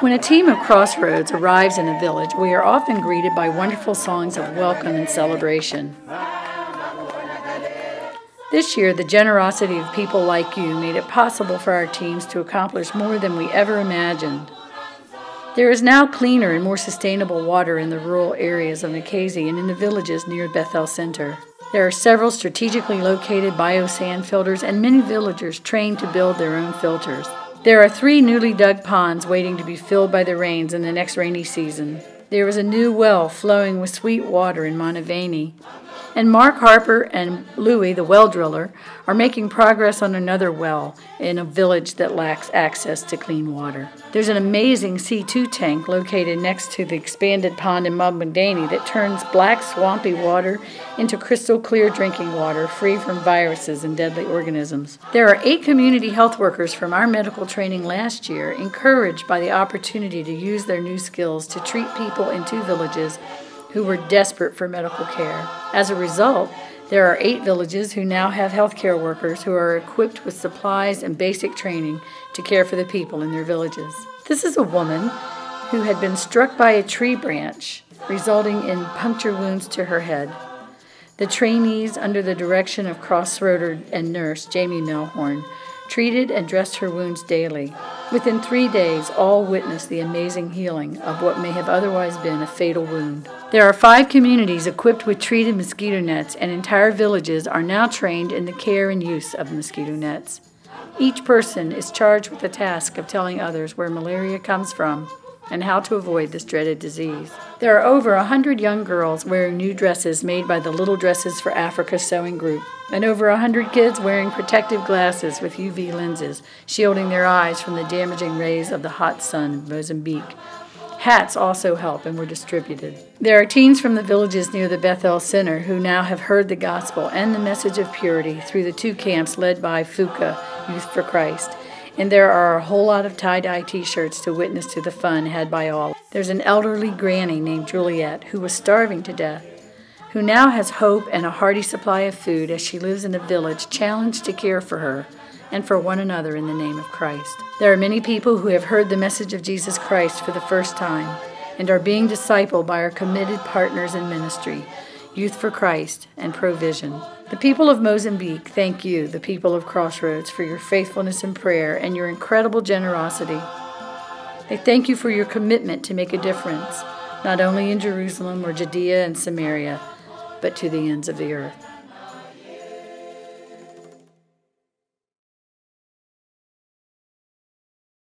When a team of Crossroads arrives in a village, we are often greeted by wonderful songs of welcome and celebration. This year, the generosity of people like you made it possible for our teams to accomplish more than we ever imagined. There is now cleaner and more sustainable water in the rural areas of Nikasi and in the villages near Bethel Center. There are several strategically located biosand filters and many villagers trained to build their own filters. There are 3 newly dug ponds waiting to be filled by the rains in the next rainy season. There is a new well flowing with sweet water in Montevideo. And Mark Harper and Louie, the well driller, are making progress on another well in a village that lacks access to clean water. There's an amazing C2 tank located next to the expanded pond in Mozambique that turns black, swampy water into crystal clear drinking water free from viruses and deadly organisms. There are 8 community health workers from our medical training last year encouraged by the opportunity to use their new skills to treat people in 2 villages who were desperate for medical care. As a result, there are 8 villages who now have healthcare workers who are equipped with supplies and basic training to care for the people in their villages. This is a woman who had been struck by a tree branch, resulting in puncture wounds to her head. The trainees, under the direction of Crossroader and nurse Jamie Melhorn, treated and dressed her wounds daily. Within 3 days, all witnessed the amazing healing of what may have otherwise been a fatal wound. There are 5 communities equipped with treated mosquito nets, and entire villages are now trained in the care and use of mosquito nets. Each person is charged with the task of telling others where malaria comes from and how to avoid this dreaded disease. There are over 100 young girls wearing new dresses made by the Little Dresses for Africa sewing group, and over 100 kids wearing protective glasses with UV lenses, shielding their eyes from the damaging rays of the hot sun in Mozambique. Hats also help and were distributed. There are teens from the villages near the Bethel Center who now have heard the gospel and the message of purity through the 2 camps led by FUCA, Youth for Christ. And there are a whole lot of tie-dye t-shirts to witness to the fun had by all. There's an elderly granny named Juliet who was starving to death, who now has hope and a hearty supply of food as she lives in a village challenged to care for her and for one another in the name of Christ. There are many people who have heard the message of Jesus Christ for the first time and are being discipled by our committed partners in ministry, Youth for Christ and Provision. The people of Mozambique thank you, the people of Crossroads, for your faithfulness in prayer and your incredible generosity. They thank you for your commitment to make a difference, not only in Jerusalem or Judea and Samaria, but to the ends of the earth.